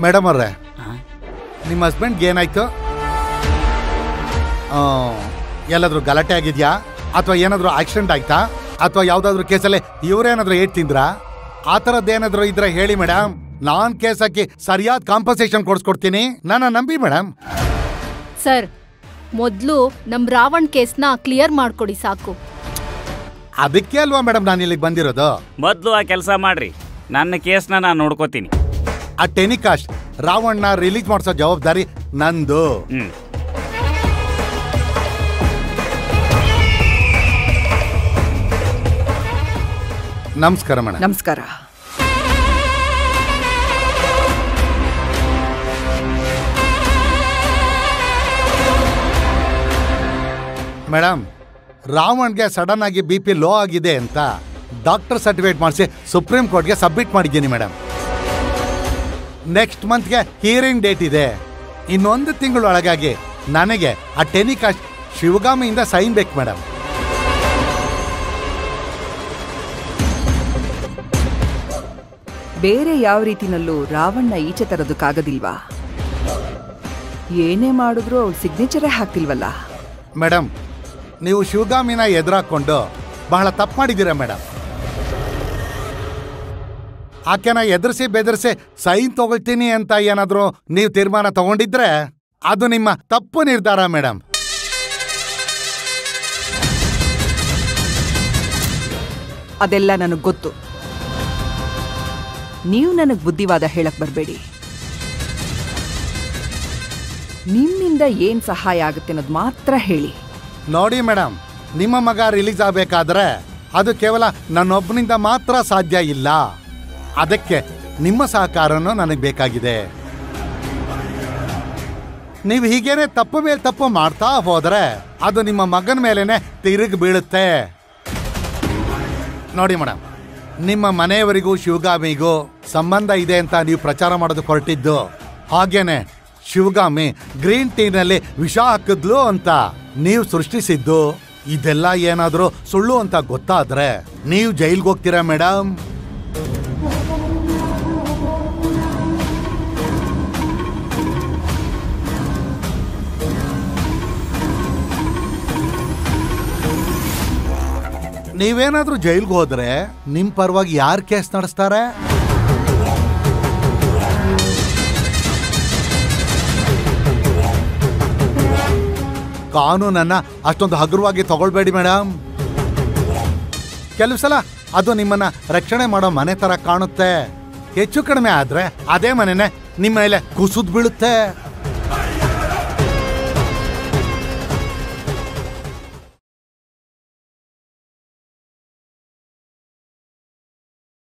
Madam ಅವ್ರೆ, ನಿಮ್ಮ ಹಸ್ಬೆಂಡ್ಗೆ ಏನಾಯ್ತು? ಎಲ್ಲಾದ್ರೂ ಗಲಾಟೆ ಆಗಿದ್ಯಾ ಅಥವಾ ಏನಾದ್ರೂ ಆಕ್ಸಿಡೆಂಟ್ ಆಯ್ತಾ ಅಥವಾ ಯಾವ್ದಾದ್ರು ಕೇಸಲ್ಲಿ ಇವ್ರೇನಾದ್ರೂ ಏಟ್ ತಿಂದ್ರಾ? ಆ ಥರದ್ದೇನಾದ್ರೂ ಇದ್ರೆ ಹೇಳಿ ಮೇಡಮ್, ನಾನ್ ಕೇಸ್ ಹಾಕಿ ಸರಿಯಾದ ಕಾಂಪನ್ಸೇಷನ್ ಕೊಡ್ಸ್ಕೊಡ್ತೀನಿ. ನನ್ನ ನಂಬಿ ಮೇಡಮ್. ಸರ್, ಮೊದ್ಲು ನಮ್ ರಾವಣ್ ಕೇಸ್ನ ಕ್ಲಿಯರ್ ಮಾಡ್ಕೊಡಿ ಸಾಕು. ಅದಕ್ಕೆ ಅಲ್ವಾ ಮೇಡಮ್ ನಾನು ಇಲ್ಲಿಗೆ ಬಂದಿರೋದು. ಮೊದ್ಲು ಆ ಕೆಲಸ ಮಾಡ್ರಿ, ನನ್ನ ಕೇಸ್ನ ನಾನು ನೋಡ್ಕೋತೀನಿ. ಆ ಟೆಲಿಕಾಸ್ಟ್ ರಾವಣ್ಣ ರಿಲೀಸ್ ಮಾಡಿಸೋ ಜವಾಬ್ದಾರಿ ನಂದು. ನಮಸ್ಕಾರ ಮೇಡಮ್. ನಮಸ್ಕಾರ. ಮೇಡಮ್, ರಾವಣ್ಗೆ ಸಡನ್ ಆಗಿ BP ಲೋ ಆಗಿದೆ ಅಂತ ಡಾಕ್ಟರ್ ಸರ್ಟಿಫಿಕೇಟ್ ಮಾಡಿಸಿ ಸುಪ್ರೀಂ ಕೋರ್ಟ್ಗೆ ಸಬ್ಮಿಟ್ ಮಾಡಿದ್ದೀನಿ ಮೇಡಮ್. ನೆಕ್ಸ್ಟ್ ಮಂತ್ಗೆ ಹಿಯರಿಂಗ್ ಡೇಟ್ ಇದೆ. ಇನ್ನೊಂದು ತಿಂಗಳೊಳಗಾಗಿ ನನಗೆ ಆ ಟೆಲಿಕಾಸ್ಟ್ ಶಿವಗಾಮಿಯಿಂದ ಸೈನ್ ಬೇಕು ಮೇಡಮ್. ಬೇರೆ ಯಾವ ರೀತಿನಲ್ಲೂ ರಾವಣ್ಣ ಈಚೆ ತರೋದಕ್ಕಾಗದಿಲ್ವಾ? ಏನೇ ಮಾಡಿದ್ರು ಅವ್ಳು ಸಿಗ್ನೇಚರೇ ಹಾಕ್ತಿಲ್ವಲ್ಲ? ಮೇಡಮ್, ನೀವು ಶಿವಗಾಮಿನ ಎದುರಾಕೊಂಡು ಬಹಳ ತಪ್ಪು ಮಾಡಿದ್ದೀರಾ ಮೇಡಮ್. ಆಕೆನ ಎದುರಿಸಿ ಬೆದರಿಸಿ ಸೈನ್ ತಗೊಳ್ತೀನಿ ಅಂತ ಏನಾದರೂ ನೀವು ತೀರ್ಮಾನ ತಗೊಂಡಿದ್ರೆ ಅದು ನಿಮ್ಮ ತಪ್ಪು ನಿರ್ಧಾರ ಮೇಡಮ್. ಅದೆಲ್ಲ ನನಗೆ ಗೊತ್ತು. ನೀವು ನನಗೆ ಬುದ್ಧಿವಾದ ಹೇಳಕ್ ಬರಬೇಡಿ. ನಿಮ್ಮಿಂದ ಏನ್ ಸಹಾಯ ಆಗುತ್ತೆ ಅನ್ನೋದು ಮಾತ್ರ ಹೇಳಿ. ನೋಡಿ ಮೇಡಮ್, ನಿಮ್ಮ ಮಗ ರಿಲೀಸ್ ಆಗಬೇಕಾದ್ರೆ ಅದು ಕೇವಲ ನನ್ನೊಬ್ಬನಿಂದ ಮಾತ್ರ ಸಾಧ್ಯ ಇಲ್ಲ. ಅದಕ್ಕೆ ನಿಮ್ಮ ಸಹಕಾರನೂ ನನಗೆ ಬೇಕಾಗಿದೆ. ನೀವು ಹೀಗೇನೆ ತಪ್ಪು ಮೇಲೆ ತಪ್ಪು ಮಾಡ್ತಾ ಹೋದ್ರೆ ಅದು ನಿಮ್ಮ ಮಗನ ಮೇಲೇನೆ ತಿರುಗಿ ಬೀಳುತ್ತೆ. ನೋಡಿ ಮೇಡಮ್, ನಿಮ್ಮ ಮನೆಯವರಿಗೂ ಶಿವಗಾಮಿಗೂ ಸಂಬಂಧ ಇದೆ ಅಂತ ನೀವು ಪ್ರಚಾರ ಮಾಡೋದು ಹೊರಟಿದ್ದು, ಹಾಗೇನೆ ಶಿವಗಾಮಿ ಗ್ರೀನ್ ಟೀನಲ್ಲಿ ವಿಷ ಹಾಕಿದ್ಲು ಅಂತ ನೀವು ಸೃಷ್ಟಿಸಿದ್ದು, ಇದೆಲ್ಲ ಏನಾದರೂ ಸುಳ್ಳು ಅಂತ ಗೊತ್ತಾದ್ರೆ ನೀವು ಜೈಲ್ಗೆ ಹೋಗ್ತೀರಾ ಮೇಡಮ್. ನೀವೇನಾದ್ರೂ ಜೈಲ್ಗೆ ಹೋದ್ರೆ ನಿಮ್ ಪರವಾಗಿ ಯಾರು ಕೇಸ್ ನಡೆಸ್ತಾರೆ? ಕಾನೂನನ್ನ ಅಷ್ಟೊಂದು ಹಗುರವಾಗಿ ತಗೊಳ್ಬೇಡಿ ಮೇಡಮ್. ಕೆಲವು ಸಲ ಅದು ನಿಮ್ಮನ್ನ ರಕ್ಷಣೆ ಮಾಡೋ ಮನೆ ತರ ಕಾಣುತ್ತೆ. ಹೆಚ್ಚು ಕಡಿಮೆ ಆದ್ರೆ ಅದೇ ಮನೆನೇ ನಿಮ್ಮ ಮೇಲೆ ಕುಸಿದ್ ಬೀಳುತ್ತೆ.